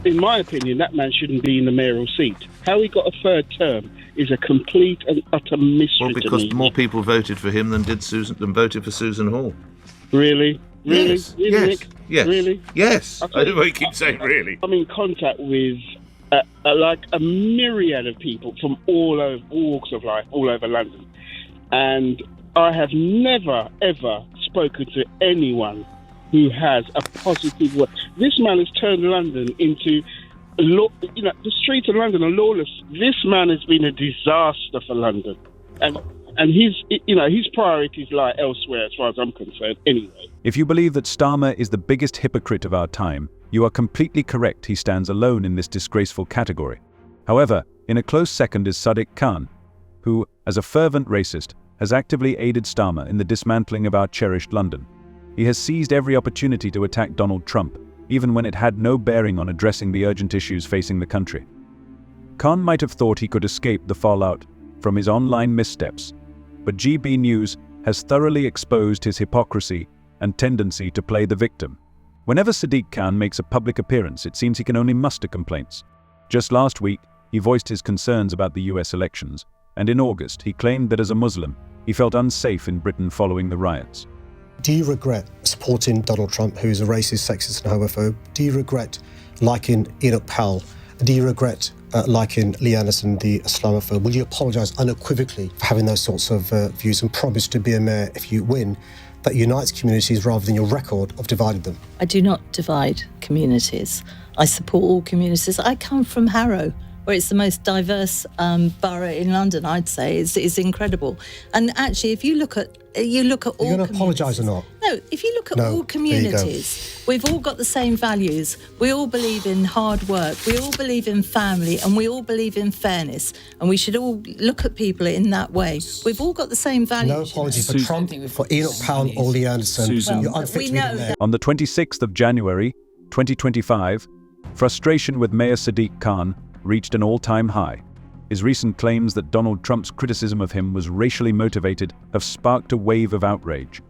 In my opinion, that man shouldn't be in the mayoral seat. How he got a third term is a complete and utter mystery to me. Well, because more people voted for him than voted for Susan Hall. Really? Really? Yes. Really, Yes. Nick? Yes. Really? Yes. I don't know why you keep saying really. I'm in contact with like a myriad of people from all walks of life, all over London. And I have never, ever spoken to anyone who has a positive word. This man has turned London into, the streets of London are lawless. This man has been a disaster for London. And his priorities lie elsewhere as far as I'm concerned anyway. If you believe that Starmer is the biggest hypocrite of our time, you are completely correct. He stands alone in this disgraceful category. However, in a close second is Sadiq Khan, who, as a fervent racist, has actively aided Starmer in the dismantling of our cherished London. He has seized every opportunity to attack Donald Trump, even when it had no bearing on addressing the urgent issues facing the country. Khan might have thought he could escape the fallout from his online missteps, but GB News has thoroughly exposed his hypocrisy and tendency to play the victim. Whenever Sadiq Khan makes a public appearance, it seems he can only muster complaints. Just last week, he voiced his concerns about the US elections, and in August, he claimed that as a Muslim, he felt unsafe in Britain following the riots. Do you regret supporting Donald Trump, who is a racist, sexist and homophobe? Do you regret liking Enoch Powell? Do you regret liking Lee Anderson, the Islamophobe? Will you apologise unequivocally for having those sorts of views and promise to be a mayor if you win that unites communities rather than your record of dividing them? I do not divide communities. I support all communities. I come from Harrow, where it's the most diverse borough in London, I'd say. It's incredible. And actually, if you look at all Are you going to communities- apologise or not? No, if you look at all communities, we've all got the same values. We all believe in hard work. We all believe in family, and we all believe in fairness. And we should all look at people in that way. We've all got the same values. No apology for Trump, for Enoch Powell or Lee Anderson. You're unfit to be the mayor. On the 26th of January, 2025, frustration with Mayor Sadiq Khan reached an all-time high. His recent claims that Donald Trump's criticism of him was racially motivated have sparked a wave of outrage.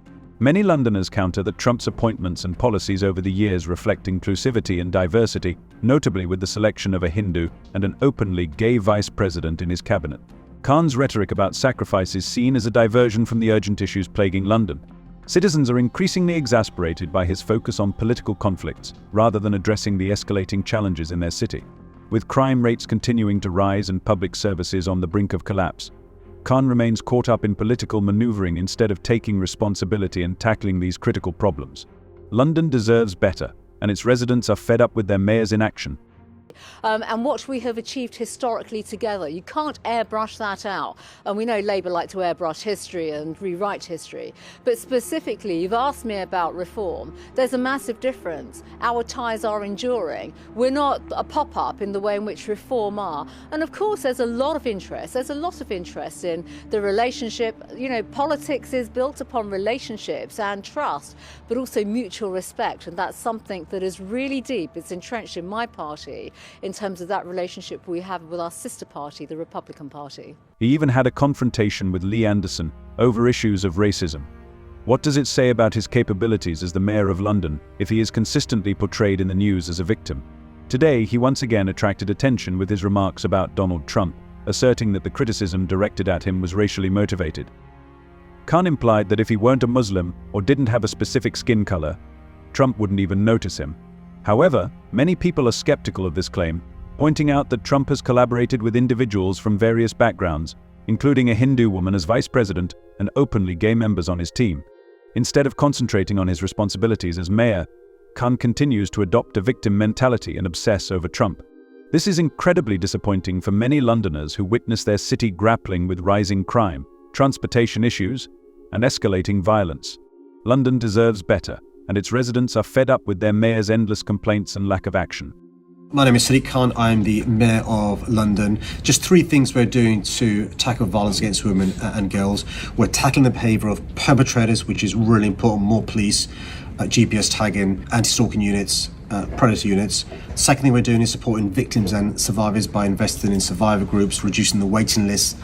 Many Londoners counter that Trump's appointments and policies over the years reflect inclusivity and diversity, notably with the selection of a Hindu and an openly gay vice president in his cabinet. Khan's rhetoric about sacrifice is seen as a diversion from the urgent issues plaguing London. Citizens are increasingly exasperated by his focus on political conflicts rather than addressing the escalating challenges in their city. With crime rates continuing to rise and public services on the brink of collapse, Khan remains caught up in political maneuvering instead of taking responsibility and tackling these critical problems. London deserves better, and its residents are fed up with their mayor's inaction. And what we have achieved historically together. You can't airbrush that out. And we know Labour like to airbrush history and rewrite history. But specifically, you've asked me about reform. There's a massive difference. Our ties are enduring. We're not a pop-up in the way in which reform are. And of course, there's a lot of interest. There's a lot of interest in the relationship. You know, politics is built upon relationships and trust, but also mutual respect. And that's something that is really deep. It's entrenched in my party, in terms of that relationship we have with our sister party, the Republican Party. He even had a confrontation with Lee Anderson over issues of racism. What does it say about his capabilities as the Mayor of London if he is consistently portrayed in the news as a victim? Today, he once again attracted attention with his remarks about Donald Trump, asserting that the criticism directed at him was racially motivated. Khan implied that if he weren't a Muslim or didn't have a specific skin color, Trump wouldn't even notice him. However, many people are skeptical of this claim, pointing out that Trump has collaborated with individuals from various backgrounds, including a Hindu woman as vice president and openly gay members on his team. Instead of concentrating on his responsibilities as mayor, Khan continues to adopt a victim mentality and obsess over Trump. This is incredibly disappointing for many Londoners who witness their city grappling with rising crime, transportation issues, and escalating violence. London deserves better, and its residents are fed up with their mayor's endless complaints and lack of action. My name is Sadiq Khan. I'm the Mayor of London. Just 3 things we're doing to tackle violence against women and girls. We're tackling the behaviour of perpetrators, which is really important. More police, GPS tagging, anti-stalking units, predator units. Second thing we're doing is supporting victims and survivors by investing in survivor groups, reducing the waiting list,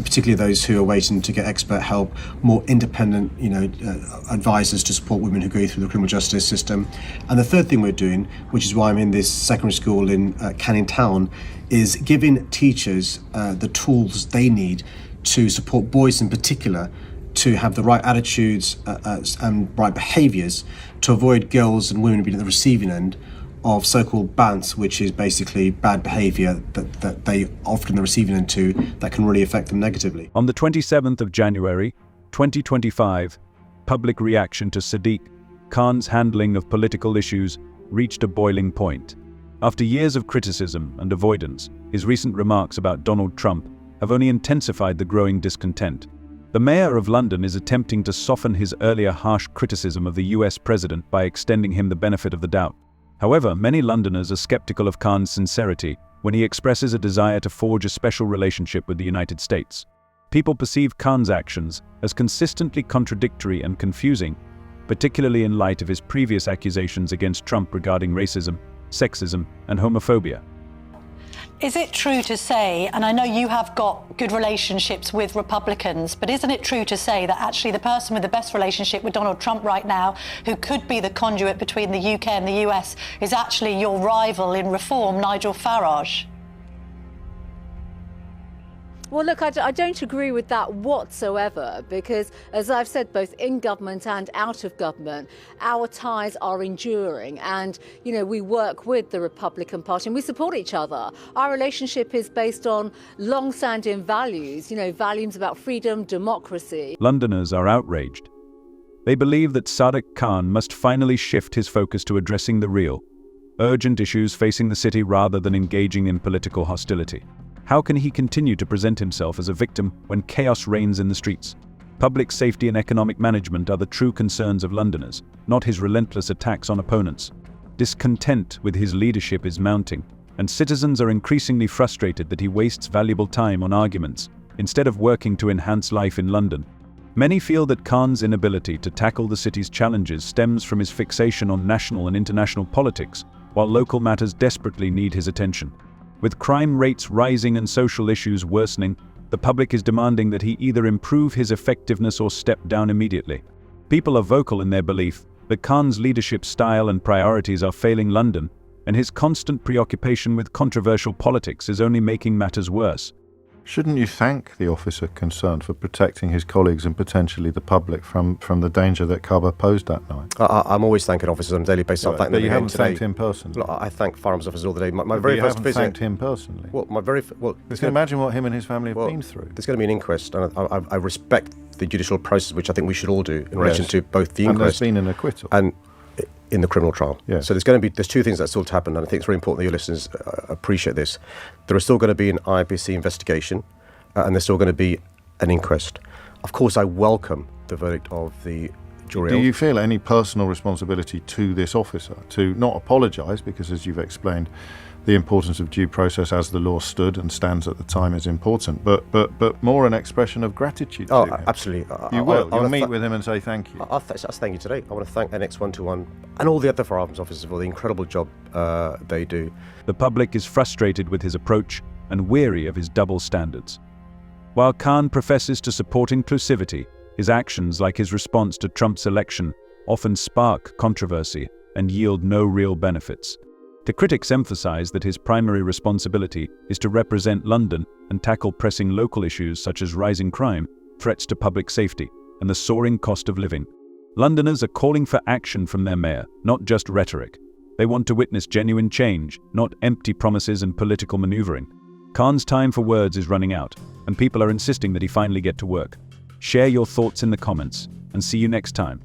particularly those who are waiting to get expert help, more independent, advisors to support women who go through the criminal justice system. And the third thing we're doing, which is why I'm in this secondary school in Canning Town, is giving teachers the tools they need to support boys in particular to have the right attitudes and right behaviours to avoid girls and women being at the receiving end of so-called bants, which is basically bad behaviour that they often the receiving end to that can really affect them negatively. On the 27th of January, 2025, public reaction to Sadiq Khan's handling of political issues reached a boiling point. After years of criticism and avoidance, his recent remarks about Donald Trump have only intensified the growing discontent. The Mayor of London is attempting to soften his earlier harsh criticism of the US president by extending him the benefit of the doubt. However, many Londoners are skeptical of Khan's sincerity when he expresses a desire to forge a special relationship with the United States. People perceive Khan's actions as consistently contradictory and confusing, particularly in light of his previous accusations against Trump regarding racism, sexism, and homophobia. Is it true to say, and I know you have got good relationships with Republicans, but isn't it true to say that actually the person with the best relationship with Donald Trump right now, who could be the conduit between the UK and the US, is actually your rival in reform, Nigel Farage? Well, look, I don't agree with that whatsoever, because, as I've said, both in government and out of government, our ties are enduring. And, we work with the Republican Party and we support each other. Our relationship is based on long-standing values, values about freedom, democracy. Londoners are outraged. They believe that Sadiq Khan must finally shift his focus to addressing the real, urgent issues facing the city rather than engaging in political hostility. How can he continue to present himself as a victim when chaos reigns in the streets? Public safety and economic management are the true concerns of Londoners, not his relentless attacks on opponents. Discontent with his leadership is mounting, and citizens are increasingly frustrated that he wastes valuable time on arguments, instead of working to enhance life in London. Many feel that Khan's inability to tackle the city's challenges stems from his fixation on national and international politics, while local matters desperately need his attention. With crime rates rising and social issues worsening, the public is demanding that he either improve his effectiveness or step down immediately. People are vocal in their belief that Khan's leadership style and priorities are failing London, and his constant preoccupation with controversial politics is only making matters worse. Shouldn't you thank the officer concerned for protecting his colleagues and potentially the public from the danger that Kaaba posed that night? I'm always thanking officers on a daily basis. But you haven't thanked him personally. Look, I thank firearms officers all the day. My very first visit. You haven't thanked him personally. Well, you can imagine what him and his family have been through. There's going to be an inquest, and I respect the judicial process, which I think we should all do in relation to both the inquest. And there's been an acquittal. And in the criminal trial. Yes. So there's two things that still to happen, and I think it's very important that your listeners appreciate this. There is still going to be an IPC investigation, and there's still going to be an inquest. Of course, I welcome the verdict of the jury. Do you feel any personal responsibility to this officer to not apologise, because as you've explained, the importance of due process as the law stood and stands at the time is important, but more an expression of gratitude to him? Absolutely. You'll meet with him and say thank you. I'll thank you today. I want to thank NX121 and all the other firearms officers for the incredible job they do. The public is frustrated with his approach and weary of his double standards. While Khan professes to support inclusivity, his actions, like his response to Trump's election, often spark controversy and yield no real benefits. The critics emphasize that his primary responsibility is to represent London and tackle pressing local issues such as rising crime, threats to public safety, and the soaring cost of living. Londoners are calling for action from their mayor, not just rhetoric. They want to witness genuine change, not empty promises and political maneuvering. Khan's time for words is running out, and people are insisting that he finally get to work. Share your thoughts in the comments, and see you next time.